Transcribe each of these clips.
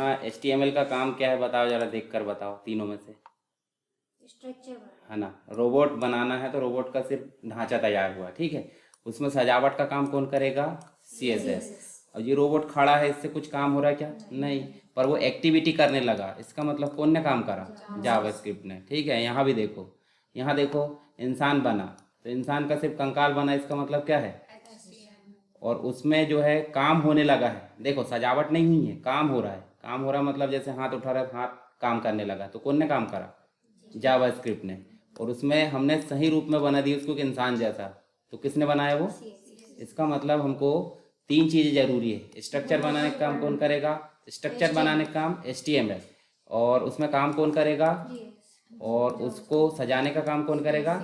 यहाँ HTML का काम क्या है बताओ जरा, देख कर बताओ तीनों में से। स्ट्रक्चर है ना, रोबोट बनाना है तो रोबोट का सिर्फ ढांचा तैयार हुआ, ठीक है। उसमें सजावट का काम कौन करेगा? CSS। और ये रोबोट खड़ा है, इससे कुछ काम हो रहा है क्या? नहीं, पर वो एक्टिविटी करने लगा, इसका मतलब कौन ने काम करा? जावास्क्रिप्ट ने, ठीक है। यहाँ भी देखो, यहाँ देखो इंसान बना, तो इंसान का सिर्फ कंकाल बना, इसका मतलब क्या है? और उसमें जो है काम होने लगा है, देखो सजावट नहीं हुई है, काम हो रहा है। काम हो रहा मतलब जैसे हाथ उठा रहा है, हाथ काम करने लगा, तो कौन ने काम करा? जावास्क्रिप्ट ने। और उसमें हमने सही रूप में बना दी उसको कि इंसान जैसा, तो किसने बनाया वो? इसका मतलब हमको तीन चीज़ें जरूरी है। स्ट्रक्चर बनाने का काम कौन करेगा? स्ट्रक्चर बनाने का काम HTML। और उसमें काम कौन करेगा? और उसको सजाने का काम कौन करेगा?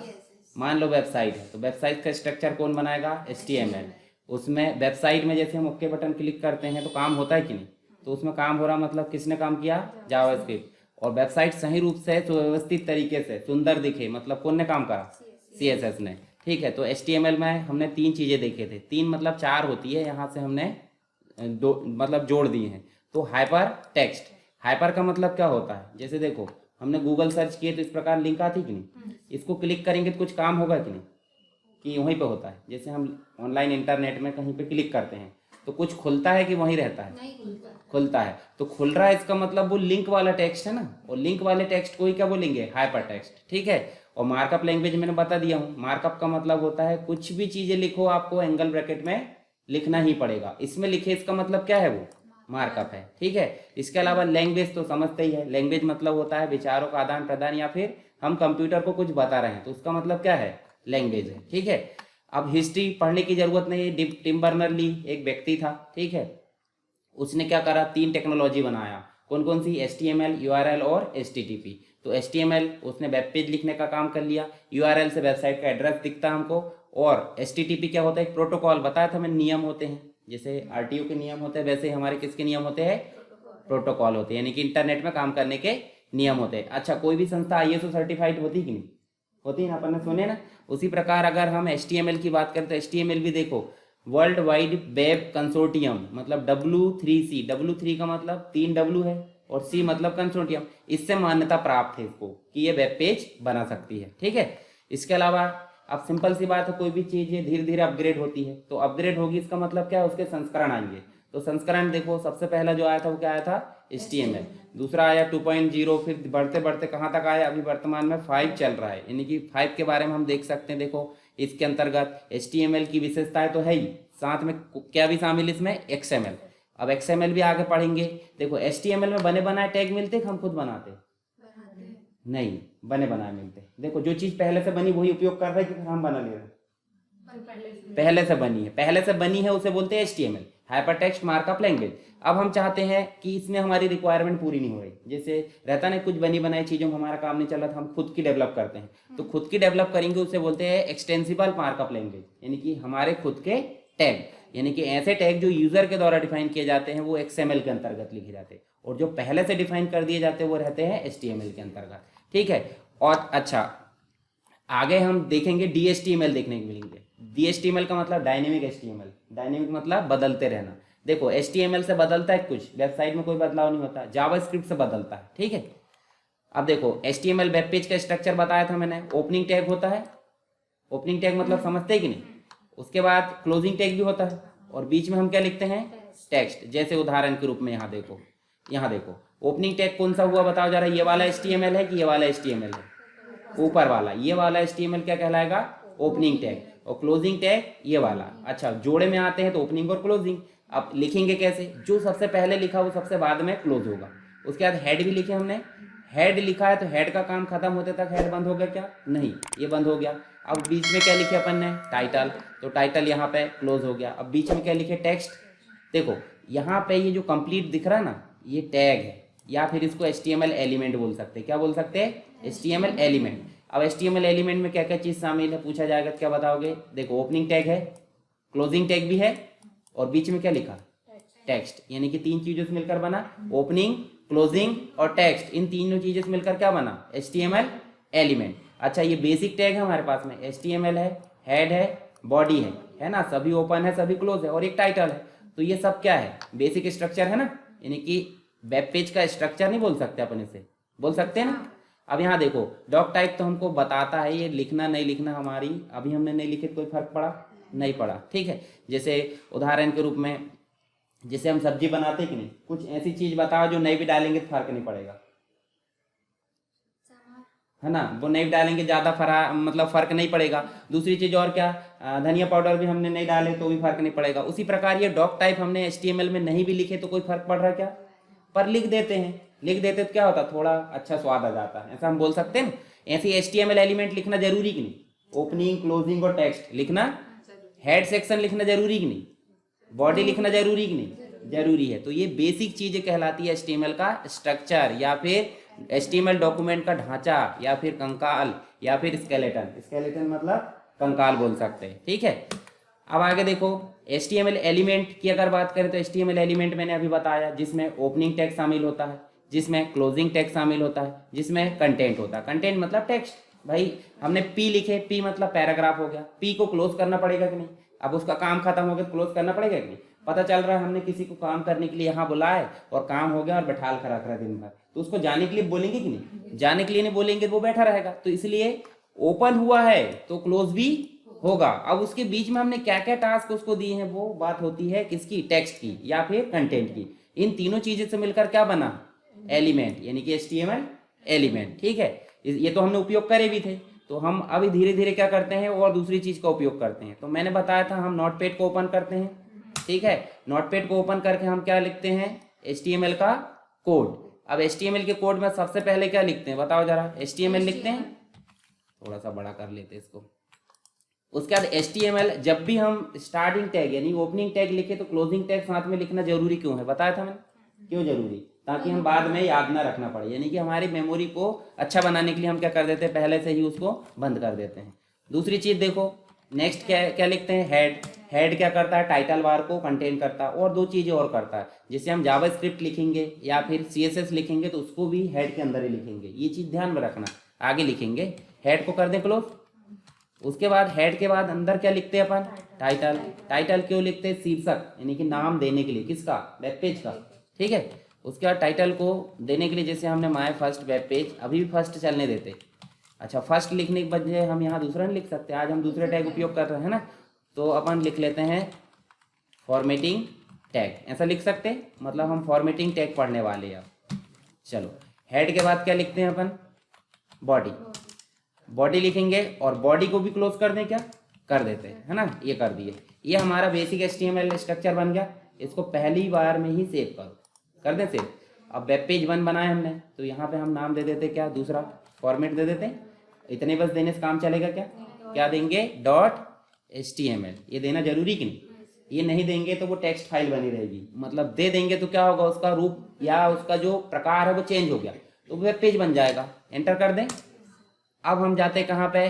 मान लो वेबसाइट है, तो वेबसाइट का स्ट्रक्चर कौन बनाएगा? HTML। उसमें वेबसाइट में जैसे हम ओके बटन क्लिक करते हैं तो काम होता है कि नहीं? तो उसमें काम हो रहा मतलब किसने काम किया? जावास्क्रिप्ट। और वेबसाइट सही रूप से सुव्यवस्थित तरीके से सुंदर दिखे मतलब कौन ने काम करा? CSS ने, ठीक है। तो HTML में हमने तीन चीज़ें देखे थे, तीन मतलब चार होती है, यहाँ से हमने दो मतलब जोड़ दिए हैं। तो हाइपर टेक्स्ट, हाइपर का मतलब क्या होता है? जैसे देखो हमने गूगल सर्च किए तो इस प्रकार लिंक आती कि नहीं? इसको क्लिक करेंगे तो कुछ काम होगा कि नहीं? कि वहीं पे होता है। जैसे हम ऑनलाइन इंटरनेट में कहीं पे क्लिक करते हैं तो कुछ खुलता है कि वहीं रहता है? नहीं खुलता। खुलता है। तो खुल रहा है इसका मतलब वो लिंक वाला टेक्स्ट है ना, और लिंक वाले टेक्स्ट को ही क्या बोलेंगे? हाइपर टेक्स्ट, ठीक है। और मार्कअप लैंग्वेज मैंने बता दिया हूँ, मार्कअप का मतलब होता है कुछ भी चीजें लिखो आपको एंगल ब्रैकेट में लिखना ही पड़ेगा। इसमें लिखे इसका मतलब क्या है? वो मार्कअप है, ठीक है। इसके अलावा लैंग्वेज तो समझते ही है, लैंग्वेज मतलब होता है विचारों का आदान प्रदान, या फिर हम कंप्यूटर को कुछ बता रहे हैं तो उसका मतलब क्या है? लैंग्वेज है, ठीक है। अब हिस्ट्री पढ़ने की जरूरत नहीं है। टिम बर्नर ली एक व्यक्ति था, ठीक है। उसने क्या करा? तीन टेक्नोलॉजी बनाया। कौन कौन सी? HTML, URL और HTTP। तो HTML उसने वेब पेज लिखने का काम कर लिया, URL से वेबसाइट का एड्रेस दिखता हमको, और HTTP क्या होता है? एक प्रोटोकॉल बताया था मैंने, नियम होते हैं। जैसे RTO के नियम होते हैं वैसे हमारे किसके नियम होते हैं? प्रोटोकॉल होते हैं, यानी कि इंटरनेट में काम करने के नियम होते हैं। अच्छा, कोई भी संस्था ISO सर्टिफाइड होती कि नहीं होती है ना, अपन ने सुने ना। उसी प्रकार अगर हम HTML की बात करें तो HTML भी देखो, वर्ल्ड वाइड वेब कंसोर्टियम, मतलब W3C। W3 का मतलब 3W है, और C मतलब कंसोर्टियम। इससे मान्यता प्राप्त है इसको कि ये वेब पेज बना सकती है, ठीक है। इसके अलावा अब सिंपल सी बात है, कोई भी चीज़ ये धीरे धीरे अपग्रेड होती है, तो अपग्रेड होगी इसका मतलब क्या है? उसके संस्करण आएंगे। तो संस्करण देखो, सबसे पहला जो आया था वो क्या आया था? HTML। दूसरा आया 2.0, फिर बढ़ते बढ़ते कहाँ तक आया? अभी वर्तमान में 5 चल रहा है, यानी कि 5 के बारे में हम देख सकते हैं। देखो इसके अंतर्गत HTML की विशेषताएं तो है ही, साथ में क्या भी शामिल इसमें? XML। अब XML भी आगे पढ़ेंगे। देखो HTML में बने बनाए टैग मिलते, हम खुद बनाते नहीं, बने बनाए मिलते। देखो जो चीज पहले से बनी वही उपयोग कर रहे हैं कि हम बना ले रहे हैं? पहले से बनी है, पहले से बनी है उसे बोलते हैं HTML, hyper text markup language. अब हम चाहते हैं कि इसमें हमारी रिक्वायरमेंट पूरी नहीं हो रही, जैसे रहता ना कुछ बनी बनाई चीजों में हमारा काम नहीं चल रहा था, हम खुद की डेवलप करते हैं। तो खुद की डेवलप करेंगे उसे बोलते हैं एक्सटेंसिबल मार्कअप लैंग्वेज, यानी कि हमारे खुद के टैग, यानी कि ऐसे टैग जो यूजर के द्वारा डिफाइन किए जाते हैं वो XML के अंतर्गत लिखे जाते हैं, और जो पहले से डिफाइन कर दिए जाते हैं वो रहते हैं HTML के अंतर्गत, ठीक है। और अच्छा, आगे हम देखेंगे DHTML देखने को मिलेंगे। DHTML का मतलब डायनेमिक HTML, डायनेमिक मतलब बदलते रहना। देखो HTML से बदलता है कुछ, वेबसाइट में कोई बदलाव नहीं होता, जावास्क्रिप्ट से बदलता है, ठीक है। अब देखो HTML वेब पेज का स्ट्रक्चर बताया था मैंने, ओपनिंग टैग होता है, ओपनिंग टैग मतलब समझते हैं कि नहीं। उसके बाद क्लोजिंग टैग भी होता है, और बीच में हम क्या लिखते हैं? टेक्स्ट। जैसे उदाहरण के रूप में यहाँ देखो, यहाँ देखो ओपनिंग टैग कौन सा हुआ बताओ जरा, ये वाला HTML है कि ये वाला HTML है? ऊपर वाला, ये वाला HTML क्या कहलाएगा? Opening tag. और क्लोजिंग टैग ये वाला। अच्छा, जोड़े में आते हैं तो ओपनिंग और क्लोजिंग। अब लिखेंगे कैसे? जो सबसे पहले लिखा वो सबसे बाद में क्लोज होगा। उसके बाद हेड भी लिखे हमने, हेड लिखा है तो हेड का काम खत्म होते तक हेड बंद हो गया क्या? नहीं, ये बंद हो गया। अब बीच में क्या लिखे अपन ने? टाइटल, तो टाइटल यहाँ पे क्लोज हो गया। अब बीच में क्या लिखे? टेक्स्ट। देखो यहाँ पे ये जो कंप्लीट दिख रहा है ना, ये टैग है, या फिर इसको HTML एलिमेंट बोल सकते हैं। क्या बोल सकते हैं? HTML element. अब HTML एलिमेंट में क्या क्या चीज शामिल है पूछा जाएगा तो क्या बताओगे? देखो ओपनिंग टैग है, क्लोजिंग टैग भी है, और बीच में क्या लिखा? टेक्स्ट, यानी कि तीन चीजों से मिलकर बना ओपनिंग, क्लोजिंग और टेक्स्ट। इन तीनों चीजों से मिलकर क्या बना? HTML element. अच्छा, ये बेसिक टैग है हमारे पास में, HTML है, हेड है, बॉडी है ना, सभी ओपन है सभी क्लोज है, और एक टाइटल है। तो ये सब क्या है? बेसिक स्ट्रक्चर है ना, यानी कि वेब पेज का स्ट्रक्चर नहीं बोल सकते अपन इसे, बोल सकते हैं ना। अब यहाँ देखो डॉक टाइप तो हमको बताता है ये लिखना नहीं लिखना हमारी, अभी हमने नहीं लिखे तो कोई फर्क पड़ा नहीं पड़ा, ठीक है। जैसे उदाहरण के रूप में जैसे हम सब्जी बनाते कि नहीं, कुछ ऐसी चीज बताओ जो नहीं भी डालेंगे तो फर्क नहीं पड़ेगा, है ना, वो नहीं डालेंगे ज्यादा मतलब फर्क नहीं पड़ेगा। दूसरी चीज और क्या, धनिया पाउडर भी हमने नहीं डाले तो भी फर्क नहीं पड़ेगा। उसी प्रकार ये डॉक टाइप हमने HTML में नहीं भी लिखे तो कोई फर्क पड़ रहा है क्या, पर लिख देते हैं, लिख देते तो क्या होता, थोड़ा अच्छा स्वाद आ जाता है, ऐसा हम बोल सकते हैं। ऐसी HTML एलिमेंट लिखना जरूरी कि नहीं, ओपनिंग क्लोजिंग और टेक्स्ट लिखना, हेड सेक्शन लिखना जरूरी कि नहीं, बॉडी लिखना जरूरी कि नहीं, जरूरी है। तो ये बेसिक चीजें कहलाती है HTML का स्ट्रक्चर, या फिर HTML डॉक्यूमेंट का ढांचा, या फिर कंकाल, या फिर स्केलेटन। स्केलेटन मतलब कंकाल बोल सकते हैं, ठीक है। अब आगे देखो HTML एलिमेंट की अगर बात करें तो HTML एलिमेंट मैंने अभी बताया जिसमें ओपनिंग टैग शामिल होता है, जिसमें क्लोजिंग टैग शामिल होता है, जिसमें कंटेंट होता है। कंटेंट मतलब टेक्स्ट, भाई हमने P लिखे, P मतलब पैराग्राफ हो गया, P को क्लोज करना पड़ेगा कि नहीं, अब उसका काम खत्म हो गया तो क्लोज करना पड़ेगा कि नहीं। पता चल रहा है हमने किसी को काम करने के लिए यहाँ बुलाया और काम हो गया और बैठा कर रख रहा दिन भर, तो उसको जाने के लिए बोलेंगे कि नहीं, जाने के लिए नहीं बोलेंगे तो वो बैठा रहेगा। तो इसलिए ओपन हुआ है तो क्लोज भी होगा। अब उसके बीच में हमने क्या क्या टास्क उसको दिए हैं, वो बात होती है किसकी, टेक्स्ट की या फिर कंटेंट की। इन तीनों चीजों से मिलकर क्या बना, एलिमेंट, यानी कि HTML एलिमेंट, ठीक है। ये तो हमने उपयोग करे भी थे, तो हम अभी धीरे धीरे क्या करते हैं और दूसरी चीज का उपयोग करते हैं। तो मैंने बताया था हम नोटपैड को ओपन करते हैं, ठीक है। नोटपैड को ओपन करके हम क्या लिखते हैं, HTML का कोड। अब HTML के कोड में सबसे पहले क्या लिखते हैं बताओ जरा, HTML लिखते हैं, थोड़ा सा बड़ा कर लेते हैं इसको। उसके बाद HTML जब भी हम स्टार्टिंग टैग यानी ओपनिंग टैग लिखे तो क्लोजिंग टैग साथ में लिखना जरूरी क्यों है, बताया था मैंने, क्यों जरूरी, ताकि हम बाद में याद ना रखना पड़े, यानी कि हमारी मेमोरी को अच्छा बनाने के लिए हम क्या कर देते हैं, पहले से ही उसको बंद कर देते हैं। दूसरी चीज देखो नेक्स्ट क्या क्या लिखते हैं, हेड। हेड क्या करता है, टाइटल बार को कंटेन करता है, और दो चीजें और करता है, जैसे हम जावास्क्रिप्ट लिखेंगे या फिर CSS लिखेंगे तो उसको भी हेड के अंदर ही लिखेंगे, ये चीज ध्यान में रखना। आगे लिखेंगे हेड को कर दें क्लोज। उसके बाद हेड के बाद अंदर क्या लिखते हैं अपन, टाइटल। टाइटल क्यों लिखते हैं, शीर्षक यानी कि नाम देने के लिए, किसका, वेब पेज का, ठीक है। उसके बाद टाइटल को देने के लिए जैसे हमने माय फर्स्ट वेब पेज, अभी भी फर्स्ट चलने देते, अच्छा फर्स्ट लिखने के बजाय हम यहाँ दूसरा नहीं लिख सकते, आज हम दूसरे टैग उपयोग कर रहे हैं ना, तो अपन लिख लेते हैं फॉर्मेटिंग टैग, ऐसा लिख सकते हैं, मतलब हम फॉर्मेटिंग टैग पढ़ने वाले हैं अब। चलो हेड के बाद क्या लिखते हैं अपन, बॉडी। बॉडी लिखेंगे और बॉडी को भी क्लोज कर दें, क्या कर देते हैं, है ना, ये कर दिए। ये हमारा बेसिक HTML स्ट्रक्चर बन गया। इसको पहली बार में ही सेव करो, कर दें सेव। अब वेब पेज 1 बनाए हमने तो यहाँ पे हम नाम दे देते क्या, दूसरा फॉर्मेट दे देते हैं, इतने बस देने से काम चलेगा क्या, क्या देंगे, .html, ये देना जरूरी कि नहीं, ये नहीं देंगे तो वो टेक्स्ट फाइल बनी रहेगी, मतलब दे देंगे तो क्या होगा, उसका रूप या उसका जो प्रकार है वो चेंज हो गया तो वेब पेज बन जाएगा, एंटर कर दें। अब हम जाते हैं कहाँ पे,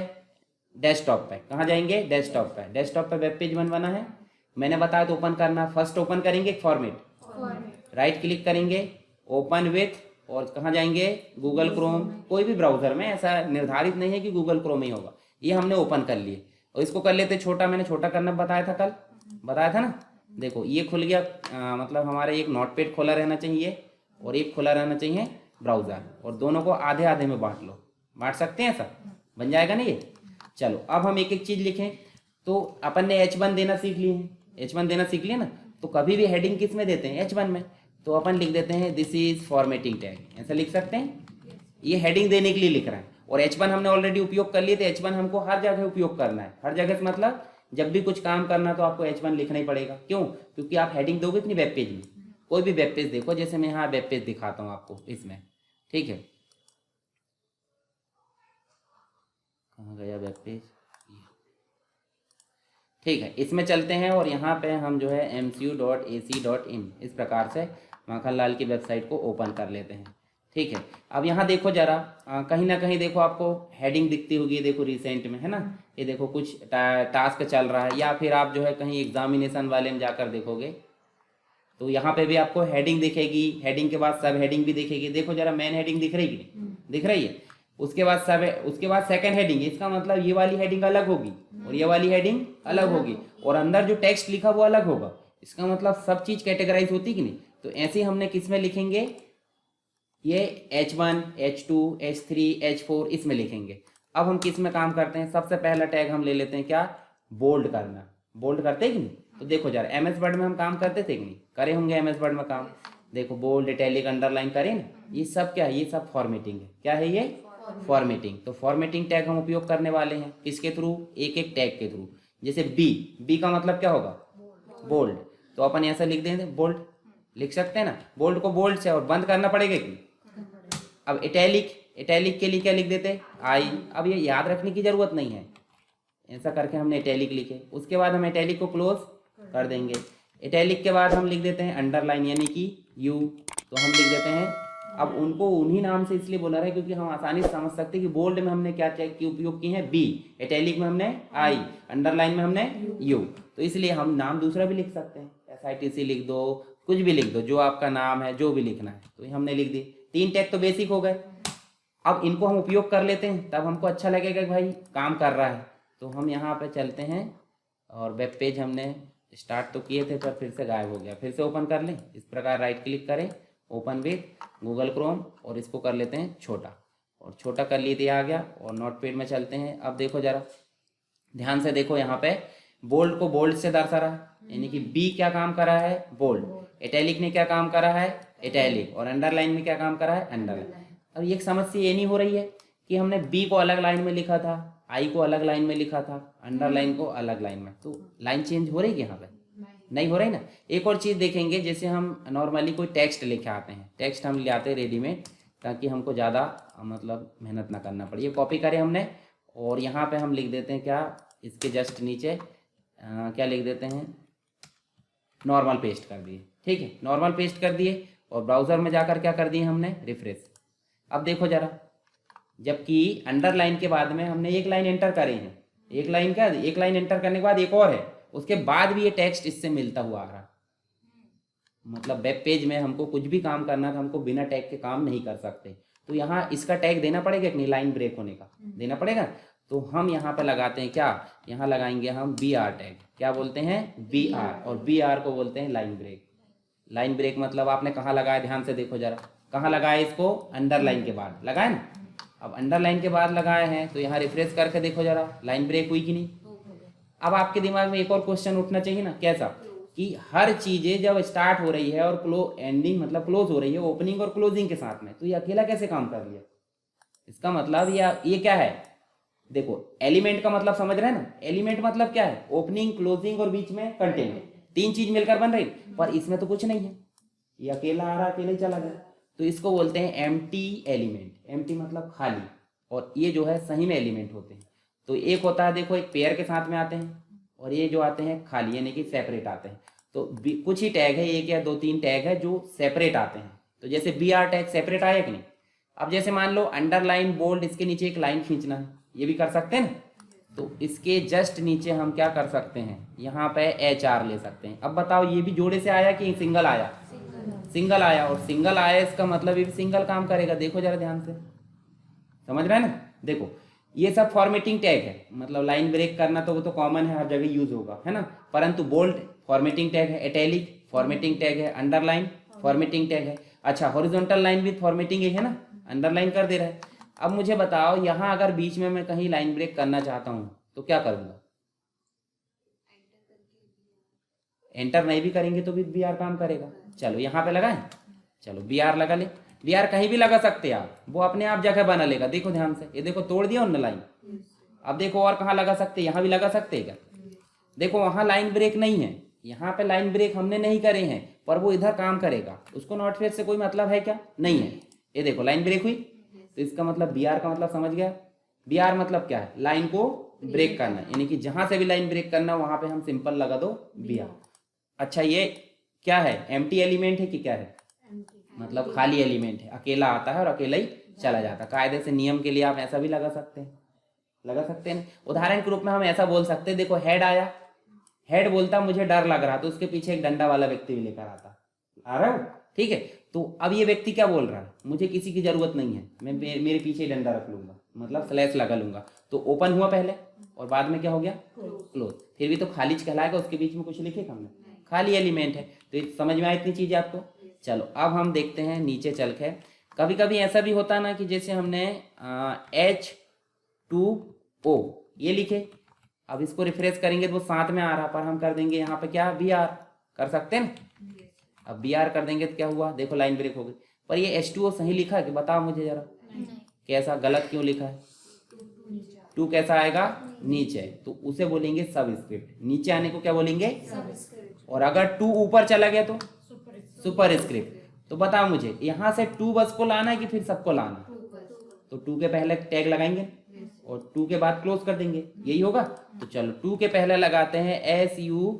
डेस्कटॉप पे, कहाँ जाएंगे, डेस्कटॉप पे। डेस्कटॉप पे वेब पेज 1 बना है, मैंने बताया तो ओपन करना, फर्स्ट ओपन करेंगे फॉर्मेट, राइट क्लिक करेंगे ओपन विथ, और कहाँ जाएंगे, गूगल क्रोम, कोई भी ब्राउजर में, ऐसा निर्धारित नहीं है कि गूगल क्रोम ही होगा। ये हमने ओपन कर लिए और इसको कर लेते छोटा, मैंने छोटा करना बताया था कल, बताया था ना। देखो ये खुल गया, मतलब हमारे एक नोटपैड खोला रहना चाहिए और एक खुला रहना चाहिए ब्राउजर, और दोनों को आधे आधे में बांट लो, बांट सकते हैं, ऐसा बन जाएगा ना ये। चलो अब हम एक एक चीज लिखें, तो अपन ने H1 देना सीख लिए हैं, H1 देना सीख लिया ना, तो कभी भी हेडिंग किस में देते हैं, H1 में, तो अपन लिख देते हैं दिस इज फॉर्मेटिंग टैग, ऐसा लिख सकते हैं, ये हेडिंग देने के लिए लिख रहे हैं। और H1 हमने ऑलरेडी उपयोग कर लिए, तो H1 हमको हर जगह उपयोग करना है, हर जगह से मतलब जब भी कुछ काम करना तो आपको H1 लिखना ही पड़ेगा, क्यों, क्योंकि आप हेडिंग दोगे अपनी वेब पेज में, कोई भी वेब पेज देखो, जैसे मैं यहाँ वेब पेज दिखाता हूँ आपको इसमें, ठीक है, कहाँ गया वेब पेज, ठीक है, इसमें चलते हैं और यहाँ पे हम जो है mcu.ac.in इस प्रकार से माखनलाल की वेबसाइट को ओपन कर लेते हैं, ठीक है। अब यहाँ देखो जरा, कहीं ना कहीं देखो आपको हेडिंग दिखती होगी, देखो रिसेंट में, है ना, ये देखो कुछ टास्क चल रहा है, या फिर आप जो है कहीं एग्जामिनेशन वाले में जाकर देखोगे तो यहाँ पे भी आपको हेडिंग दिखेगी, हेडिंग के बाद सब हेडिंग भी दिखेगी। देखो जरा मेन हेडिंग दिख रही है, दिख रही है, उसके बाद सब, उसके बाद सेकंड हेडिंग, इसका मतलब ये वाली हेडिंग अलग होगी और ये वाली हेडिंग अलग होगी, और अंदर जो टेक्स्ट लिखा वो अलग होगा, इसका मतलब सब चीज कैटेगराइज होती कि नहीं। तो ऐसे हमने किस में लिखेंगे, ये H1, H2, H3, H4 इसमें लिखेंगे। अब हम किस में काम करते हैं, सबसे पहला टैग हम ले लेते हैं क्या, बोल्ड करना। बोल्ड करते हैं कि नहीं, तो देखो जरा एमएस वर्ड में हम काम करते थे कि नहीं, करे होंगे एमएस वर्ड में काम। देखो बोल्ड, इटैलिक, अंडरलाइन करें ना, ये सब क्या है, ये सब फॉर्मेटिंग है। क्या है ये, फॉर्मेटिंग। तो फॉर्मेटिंग टैग हम उपयोग करने वाले हैं किसके थ्रू, एक एक टैग के थ्रू। जैसे बी का मतलब क्या होगा, बोल्ड, तो अपन ऐसा लिख देंगे बोल्ड, लिख सकते हैं ना, बोल्ड को बोल्ड से और बंद करना पड़ेगा कि। अब इटैलिक के लिए क्या लिख देते, आई। अब ये याद रखने की जरूरत नहीं है, ऐसा करके हमने इटैलिक लिखे, उसके बाद हम इटैलिक को क्लोज कर देंगे। इटैलिक के बाद हम लिख देते हैं अंडरलाइन यानी कि यू, तो हम लिख देते हैं। अब उनको उन्हीं नाम से इसलिए बोला रहा है क्योंकि हम आसानी से समझ सकते हैं कि बोल्ड में हमने क्या टैग की उपयोग की है, बी, इटैलिक में हमने आई, अंडरलाइन में हमने यू, तो इसलिए हम नाम दूसरा भी लिख सकते हैं, SITC लिख दो, कुछ भी लिख दो, जो आपका नाम है जो भी लिखना है, तो ये हमने लिख दी। 3 टैग तो बेसिक हो गए। अब इनको हम उपयोग कर लेते हैं, तब हमको अच्छा लगेगा कि भाई काम कर रहा है। तो हम यहाँ पे चलते हैं और वेब पेज हमने स्टार्ट तो किए थे पर फिर से गायब हो गया, फिर से ओपन कर लें। इस प्रकार राइट क्लिक करें, ओपन विथ गूगल क्रोम, और इसको कर लेते हैं छोटा, और छोटा कर लिए दिया आ गया। और नोटपैड में चलते हैं। अब देखो जरा ध्यान से देखो, यहाँ पे बोल्ड को बोल्ड से दर्शा रहा है, यानी कि बी क्या काम कर रहा है, बोल्ड। इटैलिक ने क्या काम करा है, इटैलिक, और अंडरलाइन में क्या काम करा है, अंडरलाइन। अब ये समस्या ये नहीं हो रही है कि हमने बी को अलग लाइन में लिखा था, आई को अलग लाइन में लिखा था, अंडरलाइन को अलग लाइन में, तो लाइन चेंज हो रही है यहाँ पे, नहीं हो रही ना। एक और चीज़ देखेंगे, जैसे हम नॉर्मली कोई टेक्स्ट लेके आते हैं, टेक्स्ट हम ले आते हैं रेडीमेड, ताकि हमको ज़्यादा मतलब मेहनत ना करना पड़े। ये कॉपी करें हमने, और यहाँ पे हम लिख देते हैं क्या, इसके जस्ट नीचे क्या लिख देते हैं, नॉर्मल पेस्ट कर दिए। ठीक है, नॉर्मल पेस्ट कर दिए, और ब्राउज़र में जाकर क्या कर दिए हमने, रिफ्रेश। अब देखो जरा, जबकि अंडरलाइन के बाद में हमने एक लाइन एंटर करे हैं, एक लाइन क्या, एक लाइन एंटर करने के बाद एक और है, उसके बाद भी ये टेक्स्ट इससे मिलता हुआ आ रहा। मतलब वेब पेज में हमको कुछ भी काम करना था, हमको बिना टैग के काम नहीं कर सकते। तो यहाँ इसका टैग देना पड़ेगा कि नहीं, लाइन ब्रेक होने का देना पड़ेगा। तो हम यहाँ पे लगाते हैं क्या, यहाँ लगाएंगे हम BR टैग। क्या बोलते हैं, BR, और BR को बोलते हैं लाइन ब्रेक। लाइन ब्रेक मतलब आपने कहाँ लगाया, ध्यान से देखो जरा, कहाँ लगाया इसको, अंडरलाइन के बाद लगाए ना। अब अंडरलाइन के बाद लगाए हैं, तो यहाँ रिफ्रेश करके देखो जरा, लाइन ब्रेक हुई कि नहीं। अब आपके दिमाग में एक और क्वेश्चन उठना चाहिए ना, कैसा, कि हर चीजें जब स्टार्ट हो रही है और एंडिंग मतलब क्लोज हो रही है, ओपनिंग और क्लोजिंग के साथ में, तो ये अकेला कैसे काम कर लिया। इसका मतलब ये क्या है, देखो एलिमेंट का मतलब समझ रहे हैं ना, एलिमेंट मतलब क्या है, ओपनिंग, क्लोजिंग और बीच में कंटेंट, 3 चीज मिलकर बन रही, पर इसमें तो कुछ नहीं है, ये अकेला आ रहा, अकेले चला गया। तो इसको बोलते हैं एम्प्टी एलिमेंट। एम्प्टी मतलब खाली, और ये जो है सही में एलिमेंट होते हैं। तो एक होता है, देखो एक पेयर के साथ में आते हैं, और ये जो आते हैं खाली यानी कि सेपरेट आते हैं। तो कुछ ही टैग है, 1 या 2-3 टैग है जो सेपरेट आते हैं। तो जैसे BR टैग सेपरेट आया कि नहीं। अब जैसे मान लो अंडरलाइन, बोल्ड, इसके नीचे एक लाइन खींचना है, ये भी कर सकते हैं ना। तो इसके जस्ट नीचे हम क्या कर सकते हैं, यहाँ पे HR ले सकते हैं। अब बताओ ये भी जोड़े से आया कि सिंगल आया, सिंगल आया, और सिंगल आया इसका मतलब ये भी सिंगल काम करेगा। देखो जरा ध्यान से, समझ रहे हैं ना। देखो ये सब फॉर्मेटिंग टैग है, मतलब लाइन ब्रेक करना तो वो तो कॉमन है, हर जगह यूज होगा, है ना। परंतु बोल्ड फॉर्मेटिंग टैग है, इटैलिक फॉर्मेटिंग टैग है, अंडरलाइन फॉर्मेटिंग टैग है। अच्छा, हॉरिजॉन्टल लाइन भी फॉर्मेटिंग है ना, अंडरलाइन कर दे रहा है। अब मुझे बताओ, यहाँ अगर बीच में मैं कहीं लाइन ब्रेक करना चाहता हूँ तो क्या करूँगा, एंटर नहीं भी करेंगे तो भी BR काम करेगा। चलो यहाँ पे लगाएं, चलो BR लगा ले। BR कहीं भी लगा सकते हैं आप, वो अपने आप जगह बना लेगा। देखो ध्यान से, ये देखो तोड़ दिया उन्होंने लाइन। अब देखो और कहाँ लगा सकते हैं, यहाँ भी लगा सकते हैं क्या। देखो वहाँ लाइन ब्रेक नहीं है, यहाँ पे लाइन ब्रेक हमने नहीं करे हैं, पर वो इधर काम करेगा। उसको नॉट फेस से कोई मतलब है क्या, नहीं है। ये देखो लाइन ब्रेक हुई, तो इसका मतलब BR का मतलब समझ गया। BR मतलब क्या है, लाइन को ब्रेक करना, यानी कि जहां से भी लाइन ब्रेक करना वहां पे हम सिंपल लगा दो BR। अच्छा, ये क्या है, एम्प्टी एलिमेंट है कि क्या है, मतलब खाली एलिमेंट है, अकेला आता है और अकेला ही चला जाता है। कायदे से नियम के लिए आप ऐसा भी लगा सकते हैं, लगा सकते हैं। उदाहरण के रूप में हम ऐसा बोल सकते हैं, देखो हेड आया, हेड बोलता मुझे डर लग रहा, तो उसके पीछे एक डंडा वाला व्यक्ति भी लेकर आता, आ रहा हो, ठीक है। तो अब ये व्यक्ति क्या बोल रहा है, मुझे किसी की जरूरत नहीं है, मैं मेरे पीछे ही डंडा रख लूंगा, मतलब स्लैश लगा लूंगा। तो ओपन हुआ पहले और बाद में क्या हो गया, क्लोज। फिर भी तो खाली कहलाएगा, उसके बीच में कुछ लिखेगा हमने, खाली एलिमेंट है। तो समझ में आए इतनी चीजें आपको। चलो अब हम देखते हैं नीचे चल के, कभी कभी ऐसा भी होता ना कि जैसे हमने H2O ये लिखे, अब इसको रिफ्रेश करेंगे तो वो साथ में आ रहा, पर हम कर देंगे यहाँ पे क्या Br, कर सकते हैं ना। अब Br कर देंगे तो क्या हुआ, देखो लाइन ब्रेक हो गई। पर ये H2O सही लिखा है कि बताओ मुझे जरा, कैसा गलत क्यों लिखा है। 2 कैसा आएगा, नीचे, तो उसे बोलेंगे सबस्क्रिप्ट। नीचे आने को क्या बोलेंगे, और अगर 2 ऊपर चला गया तो सुपर स्क्रिप्ट। तो बताओ मुझे यहाँ से 2 बस को लाना है कि फिर सबको लाना, तो 2 के पहले टैग लगाएंगे और 2 के बाद क्लोज कर देंगे, यही होगा। तो चलो 2 के पहले लगाते हैं SU,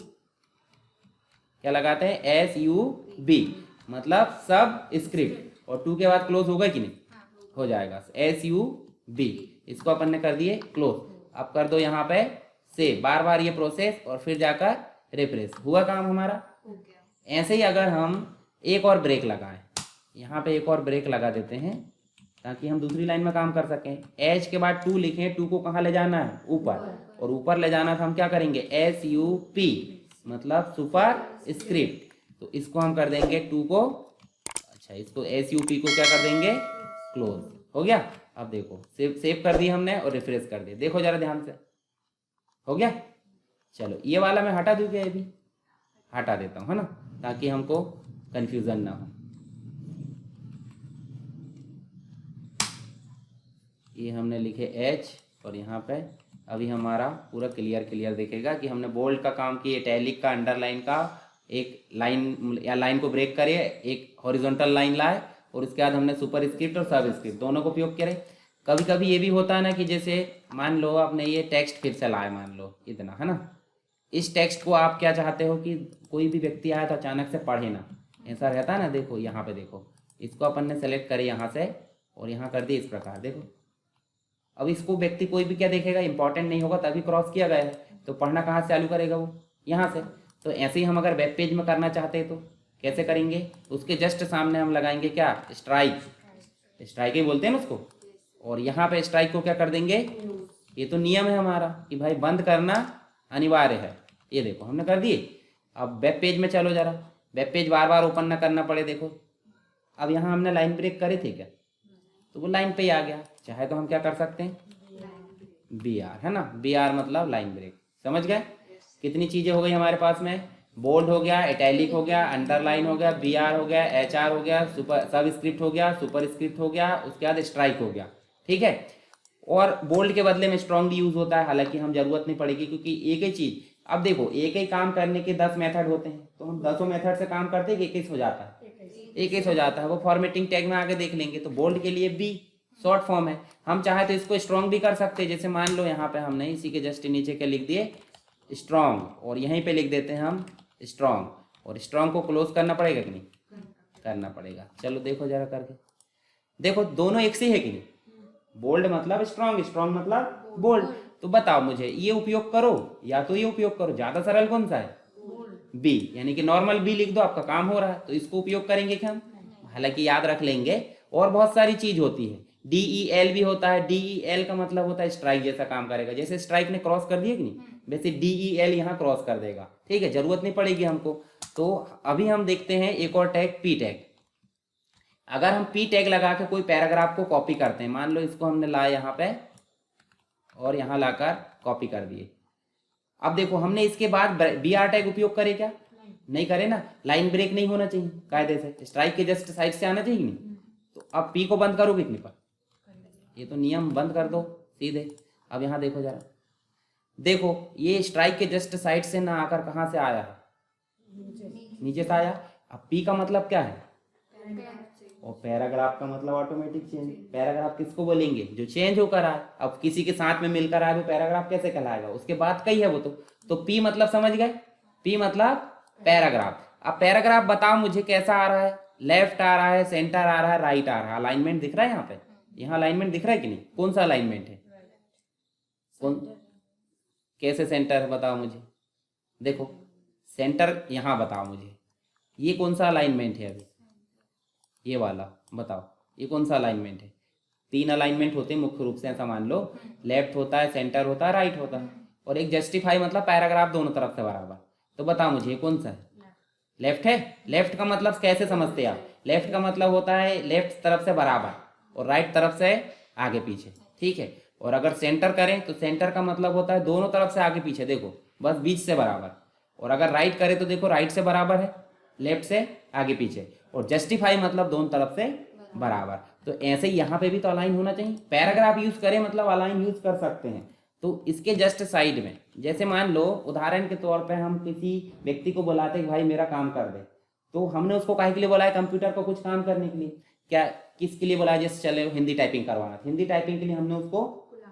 क्या लगाते हैं SUB, मतलब सब स्क्रिप्ट, और 2 के बाद क्लोज होगा कि नहीं, हो जाएगा SUB। इसको अपन ने कर दिए क्लोज। अब कर दो यहाँ पे से बार बार ये प्रोसेस और फिर जाकर रिफ्रेश, हुआ काम हमारा। ऐसे ही अगर हम एक और ब्रेक लगाएं, यहाँ पे एक और ब्रेक लगा देते हैं ताकि हम दूसरी लाइन में काम कर सकें। H के बाद 2 लिखें, 2 को कहाँ ले जाना है, ऊपर, और ऊपर ले जाना था हम क्या करेंगे SUP, मतलब सुपर स्क्रिप्ट। तो इसको हम कर देंगे 2 को, अच्छा इसको SUP को क्या कर देंगे, क्लोज, हो गया। अब देखो सेव कर दी हमने और रिफ्रेश कर दिया, देखो जरा ध्यान से, हो गया। चलो ये वाला मैं हटा दूं क्या, ये भी हटा देता हूँ, है ना, ताकि हमको कंफ्यूजन ना हो। ये हमने लिखे H और यहाँ पे अभी हमारा पूरा क्लियर देखेगा कि हमने बोल्ड का काम किया, इटैलिक का, अंडरलाइन का, एक लाइन या लाइन को ब्रेक करे, एक हॉरिजॉन्टल लाइन लाए, और उसके बाद हमने सुपर स्क्रिप्ट और सब स्क्रिप्ट दोनों को उपयोग करे। कभी कभी ये भी होता है ना कि जैसे मान लो आपने ये टेक्स्ट फिर से लाए, मान लो इतना, है ना, इस टेक्स्ट को आप क्या चाहते हो कि कोई भी व्यक्ति आया तो अचानक से पढ़े ना, ऐसा रहता है ना। देखो यहाँ पे देखो, इसको अपन ने सेलेक्ट करे यहाँ से और यहाँ कर दिए इस प्रकार, देखो अब इसको व्यक्ति कोई भी क्या देखेगा, इंपॉर्टेंट नहीं होगा, तभी क्रॉस किया गया है, तो पढ़ना कहाँ से चालू करेगा वो, यहाँ से। तो ऐसे ही हम अगर वेब पेज में करना चाहते हैं तो कैसे करेंगे, उसके जस्ट सामने हम लगाएंगे क्या, स्ट्राइक, स्ट्राइक ही बोलते हैं ना उसको, और यहाँ पे स्ट्राइक को क्या कर देंगे, ये तो नियम है हमारा कि भाई बंद करना अनिवार्य है, ये देखो हमने कर दिए। अब वेब पेज में चलो जरा, वेब पेज बार बार ओपन ना करना पड़े। देखो अब यहाँ हमने लाइन ब्रेक करे थे क्या, तो वो लाइन पे ही आ गया, चाहे तो हम क्या कर सकते हैं BR, है ना, BR मतलब लाइन ब्रेक, समझ गए। कितनी चीजें हो गई हमारे पास में, बोल्ड हो गया, इटैलिक हो गया, अंडरलाइन हो गया, BR हो गया, HR हो गया, सुपर सब स्क्रिप्ट हो गया, सुपर स्क्रिप्ट हो गया, उसके बाद स्ट्राइक हो गया, ठीक है। और बोल्ड के बदले में स्ट्रॉन्ग यूज होता है, हालांकि हम जरूरत नहीं पड़ेगी क्योंकि एक ही चीज, अब देखो एक ही काम करने के 10 मेथड होते हैं, तो हम 10 मेथड से काम करते हैं कि 21 हो जाता है, 21 हो जाता है, वो फॉर्मेटिंग टैग में आगे देख लेंगे। तो बोल्ड के लिए B शॉर्ट फॉर्म है, हम चाहे तो इसको स्ट्रॉन्ग भी कर सकते हैं, जैसे मान लो यहाँ पे हमने इसी के जस्ट नीचे क्या लिख दिए स्ट्रॉन्ग, और यहीं पे लिख देते हैं हम स्ट्रॉन्ग, और स्ट्रॉन्ग को क्लोज करना पड़ेगा कि नहीं, करना पड़ेगा। चलो देखो जरा करके, देखो दोनों एक से है कि नहीं, बोल्ड मतलब स्ट्रॉन्ग, स्ट्रॉन्ग मतलब बोल्ड। तो बताओ मुझे ये उपयोग करो या तो ये उपयोग करो, ज्यादा सरल कौन सा है, B, यानी कि नॉर्मल B लिख दो, आपका काम हो रहा है। तो इसको उपयोग करेंगे क्या हम, हालांकि याद रख लेंगे, और बहुत सारी चीज होती है, DEL भी होता है, DEL का मतलब होता है स्ट्राइक जैसा काम करेगा, जैसे स्ट्राइक ने क्रॉस कर दिया कि नहीं, वैसे DEL यहाँ क्रॉस कर देगा, ठीक है, जरूरत नहीं पड़ेगी हमको। तो अभी हम देखते हैं एक और टैग P टैग। अगर हम P टैग लगा के कोई पैराग्राफ को कॉपी करते हैं, मान लो इसको हमने लाया यहाँ पे और यहाँ लाकर कॉपी कर दिए, अब देखो हमने इसके बाद BR टैग उपयोग करे क्या, नहीं करे ना, लाइन ब्रेक नहीं होना चाहिए कायदे से, स्ट्राइक के जस्ट साइड से आना चाहिए नहीं। तो अब P को बंद करो कितने पर, ये तो नियम, बंद कर दो सीधे। अब यहाँ देखो जरा, देखो ये स्ट्राइक के जस्ट साइड से ना आकर कहाँ से आया है, नीचे से आया। अब P का मतलब क्या है, और पैराग्राफ का मतलब ऑटोमेटिक चेंज। पैराग्राफ किसको बोलेंगे, जो चेंज होकर आए, अब किसी के साथ में मिलकर आए वो पैराग्राफ कैसे कहलाएगा, उसके बाद कई है वो तो P मतलब समझ गए, P मतलब पैराग्राफ। अब पैराग्राफ बताओ मुझे कैसा आ रहा है, लेफ्ट आ रहा है, सेंटर आ रहा है, राइट आ रहा है, अलाइनमेंट दिख रहा है यहाँ पे, यहाँ अलाइनमेंट दिख रहा है कि नहीं, कौन सा अलाइनमेंट है, कौन, कैसे सेंटर है बताओ मुझे, देखो सेंटर यहाँ बताओ मुझे, ये कौन सा अलाइनमेंट है, अभी ये वाला बताओ, ये कौन सा अलाइनमेंट है। 3 अलाइनमेंट होते हैं मुख्य रूप से, ऐसा मान लो, लेफ्ट होता है, सेंटर होता है, राइट होता है, और एक जस्टिफाई मतलब पैराग्राफ दोनों तरफ से बराबर। तो बताओ मुझे ये कौन सा है, लेफ्ट है, लेफ्ट का मतलब कैसे समझते हैं आप? लेफ्ट का मतलब होता है लेफ्ट तरफ से बराबर और राइट तरफ से आगे पीछे, ठीक है। और अगर सेंटर करें तो सेंटर का मतलब होता है दोनों तरफ से आगे पीछे, देखो बस बीच से बराबर। और अगर राइट करें तो देखो राइट से बराबर है, लेफ्ट से आगे पीछे। और जस्टिफाई मतलब दोनों तरफ से बराबर। तो ऐसे ही यहाँ पे भी तो अलाइन होना चाहिए। पैराग्राफ यूज करें मतलब अलाइन यूज कर सकते हैं। तो इसके जस्ट साइड में, जैसे मान लो उदाहरण के तौर पे हम किसी व्यक्ति को बुलाते हैं कि भाई मेरा काम कर दे, तो हमने उसको काहे के लिए बुलाया? कंप्यूटर को कुछ काम करने के लिए। क्या किसके लिए बुलाया? जैसे चले हिंदी टाइपिंग करवाना था, हिंदी टाइपिंग के लिए हमने उसको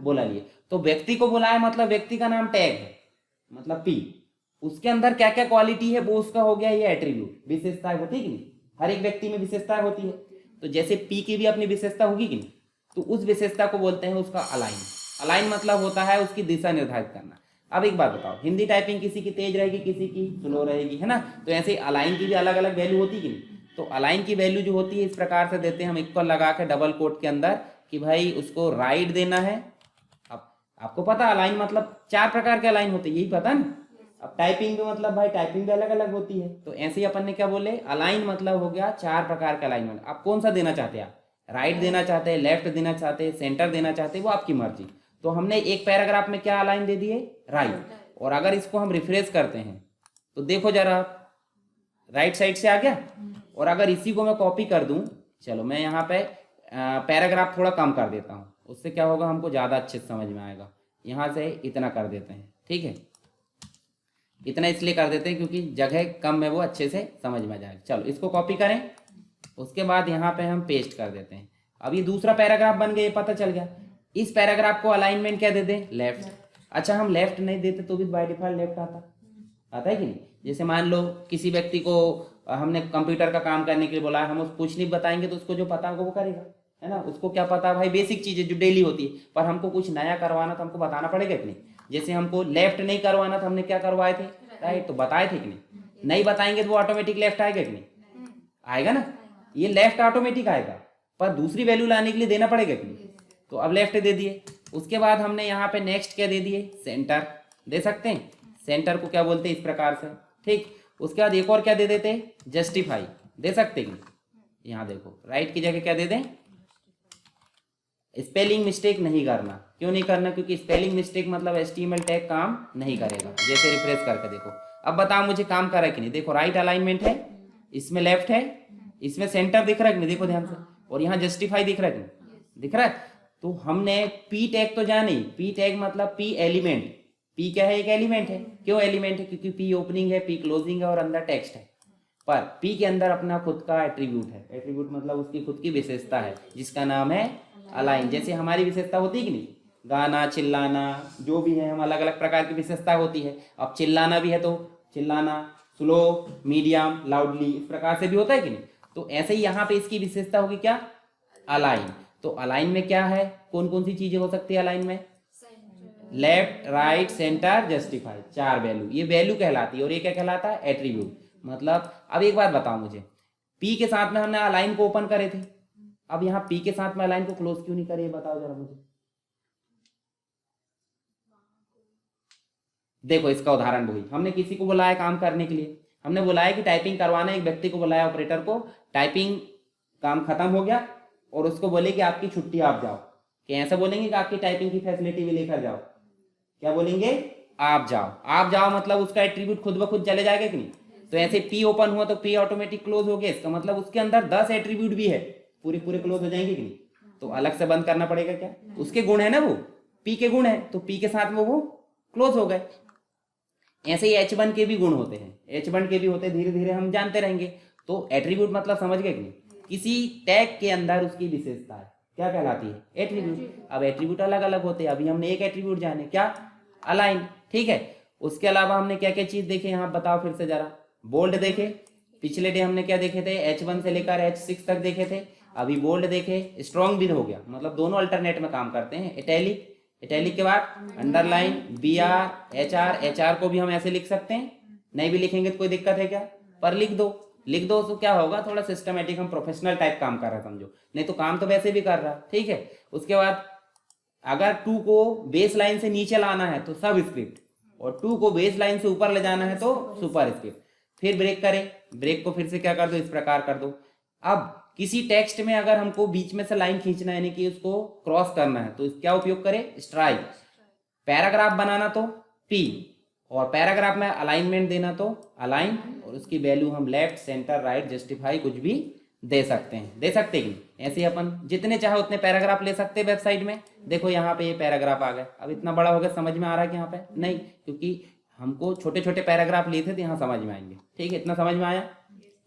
बुला लिया। तो व्यक्ति को बुलाया मतलब व्यक्ति का नाम टैग है, मतलब पी, उसके अंदर क्या क्या क्वालिटी है वो उसका हो गया ये एट्रीब्यूट, विशेषताएं होती कि नहीं? हर एक व्यक्ति में विशेषताएं होती है। तो जैसे पी की भी अपनी विशेषता होगी कि नहीं, तो उस विशेषता को बोलते हैं उसका अलाइन। अलाइन मतलब होता है उसकी दिशा निर्धारित करना। अब एक बात बताओ, हिंदी टाइपिंग किसी की तेज रहेगी, किसी की स्लो रहेगी, है ना? तो ऐसे अलाइन की भी अलग अलग वैल्यू होती कि नहीं? तो अलाइन की वैल्यू जो होती है इस प्रकार से देते हैं हम इक्वल लगा के डबल कोट के अंदर कि भाई उसको राइट देना है। अब आपको पता अलाइन मतलब 4 प्रकार के अलाइन होते हैं, यही पता ना? अब टाइपिंग भी मतलब भाई टाइपिंग भी अलग अलग होती है। तो ऐसे ही अपन ने क्या बोले, अलाइन मतलब हो गया 4 प्रकार का अलाइनमेंट। आप कौन सा देना चाहते हैं? आप राइट देना चाहते हैं, लेफ्ट देना चाहते हैं, सेंटर देना चाहते हैं, वो आपकी मर्जी। तो हमने एक पैराग्राफ में क्या अलाइन दे दिए? राइट। और अगर इसको हम रिफ्रेश करते हैं तो देखो जरा राइट साइड से आ गया। और अगर इसी को मैं कॉपी कर दूं, चलो मैं यहाँ पे पैराग्राफ थोड़ा कम कर देता हूँ, उससे क्या होगा हमको ज़्यादा अच्छे से समझ में आएगा। यहाँ से इतना कर देते हैं, ठीक है? इतना इसलिए कर देते हैं क्योंकि जगह कम है, वो अच्छे से समझ में आ जाएगा। चलो इसको कॉपी करें, उसके बाद यहाँ पे हम पेस्ट कर देते हैं। अब ये दूसरा पैराग्राफ बन गया, ये पता चल गया। इस पैराग्राफ को अलाइनमेंट क्या दे दें? लेफ्ट। अच्छा हम लेफ्ट नहीं देते तो भी बाय डिफॉल्ट लेफ्ट आता है कि नहीं? जैसे मान लो किसी व्यक्ति को हमने कंप्यूटर का काम करने के लिए बोला, हम उसको कुछ नहीं बताएंगे तो उसको जो पता होगा वो करेगा, है ना? उसको क्या पता भाई, बेसिक चीजें जो डेली होती है। पर हमको कुछ नया करवाना तो हमको बताना पड़ेगा कि नहीं? जैसे हमको लेफ्ट नहीं करवाना था, हमने क्या करवाए थे? राइट। तो बताए थे कि नहीं? नहीं बताएंगे तो वो ऑटोमेटिक लेफ्ट आएगा कि नहीं? आएगा ना? ये लेफ्ट ऑटोमेटिक आएगा, पर दूसरी वैल्यू लाने के लिए देना पड़ेगा कि नहीं? तो अब लेफ्ट दे दिए। उसके बाद हमने यहाँ पे नेक्स्ट क्या दे दिए? सेंटर दे सकते हैं। सेंटर को क्या बोलते हैं? इस प्रकार से, ठीक। उसके बाद एक और क्या दे देते? जस्टिफाई दे सकते हैं। यहाँ देखो राइट की जगह क्या दे दें? स्पेलिंग मिस्टेक नहीं करना। क्यों नहीं करना? क्योंकि स्पेलिंग मिस्टेक मतलब HTML टैग काम नहीं करेगा। जैसे रिफ्रेश करके देखो, अब बताओ मुझे काम कर रहा है कि नहीं? देखो राइट अलाइनमेंट है, इसमें लेफ्ट है, इसमें सेंटर दिख रहा है कि नहीं? देखो ध्यान से। और यहाँ जस्टिफाई दिख रहा है कि नहीं? दिख रहा है। तो हमने पी टैग तो जाने, पी टैग मतलब पी एलिमेंट। पी क्या है? एक एलिमेंट है। क्यों एलिमेंट है? क्योंकि पी ओपनिंग है, पी क्लोजिंग है और अंदर टेक्स्ट है। पर पी के अंदर अपना खुद का एट्रीब्यूट है। एट्रीब्यूट मतलब उसकी खुद की विशेषता है जिसका नाम है अलाइन। जैसे हमारी विशेषता होती है कि नहीं? गाना, चिल्लाना, जो भी है, हम अलग अलग प्रकार की विशेषता होती है। अब चिल्लाना भी है तो चिल्लाना, स्लो, मीडियम, लाउडली, इस प्रकार से भी होता है कि नहीं? तो ऐसे ही यहाँ पे इसकी विशेषता होगी क्या? अलाइन। तो अलाइन में क्या है? कौन कौन सी चीजें हो सकती है अलाइन में? Left, right, centre, justify, 4 value. ये वैल्यू कहलाती है। और ये क्या कहलाता है? एट्रीब्यूट। मतलब अब एक बात बताओ मुझे, पी के साथ में हमने अलाइन को ओपन करे थे, अब यहाँ पी के साथ में अलाइन को क्लोज क्यों नहीं करे? बताओ जरा मुझे। देखो इसका उदाहरण वही, हमने किसी को बुलाया काम करने के लिए, हमने बुलाया कि टाइपिंग करवाना, एक व्यक्ति को बुलाया ऑपरेटर को, टाइपिंग काम खत्म हो गया और उसको बोले कि आपकी छुट्टी, आप जाओ। क्या ऐसा बोलेंगे कि आपकी टाइपिंग की फैसिलिटी भी लेकर जाओ? क्या बोलेंगे? आप जाओ। आप जाओ मतलब उसका एट्रीब्यूट खुद ब खुद चले जाएगा कि नहीं? तो ऐसे पी ओपन हुआ तो पी ऑटोमेटिक क्लोज हो गया। इसका मतलब उसके अंदर 10 एट्रीब्यूट भी है, पूरे पूरे क्लोज हो जाएंगे कि नहीं? तो अलग से बंद करना पड़ेगा क्या? उसके गुण है ना, वो पी के गुण है, तो पी के साथ में वो क्लोज हो गए। ऐसे ही H1 के भी गुण होते हैं, H1 के भी होते हैं, धीरे धीरे हम जानते रहेंगे। तो एट्रीब्यूट मतलब समझ गए कि नहीं? किसी टैग के अंदर उसकी विशेषता है, क्या कहलाती है? एट्रीब्यूट। अब एट्रीब्यूट अलग अलग होते हैं, अभी हमने एक एट्रीब्यूट जाने, क्या? अलाइन, ठीक है। उसके अलावा हमने क्या क्या चीज देखे यहाँ बताओ फिर से जरा। बोल्ड देखे, पिछले डे हमने क्या देखे थे? H1 से लेकर H6 तक देखे थे। अभी बोल्ड देखे। स्ट्रॉन्ग भी हो गया, मतलब दोनों अल्टरनेट में काम करते हैं। इटैलिक, इटैलिक के बाद अंडरलाइन, BR, HR, HR को भी हम ऐसे लिख सकते हैं। नहीं भी लिखेंगे तो कोई दिक्कत है क्या? पर लिख दो, लिख दो तो क्या होगा, थोड़ा सिस्टमेटिक, हम प्रोफेशनल टाइप काम कर रहा है समझो, नहीं तो काम तो वैसे भी कर रहा, ठीक है। उसके बाद अगर 2 को बेस लाइन से नीचे लाना है तो सब स्क्रिप्ट, और 2 को बेस लाइन से ऊपर ले जाना है तो सुपर स्क्रिप्ट। फिर ब्रेक करें, ब्रेक को फिर से क्या कर दो, इस प्रकार कर दो। अब किसी टेक्स्ट में अगर हमको बीच में से लाइन खींचना है, यानी कि उसको क्रॉस करना है, तो क्या उपयोग करें, स्ट्राइक। पैराग्राफ बनाना तो पी, और पैराग्राफ में अलाइनमेंट देना तो अलाइन, और उसकी वैल्यू हम लेफ्ट, सेंटर, राइट, जस्टिफाई कुछ भी दे सकते हैं, दे सकते हैं। ऐसे ही अपन जितने चाहे उतने पैराग्राफ ले सकते हैं वेबसाइट में। देखो यहाँ पे ये पैराग्राफ आ गया, अब इतना बड़ा हो गया, समझ में आ रहा है कि यहाँ पे नहीं, क्योंकि हमको छोटे छोटे पैराग्राफ लिए थे तो यहाँ समझ में आएंगे। ठीक है, इतना समझ में आया।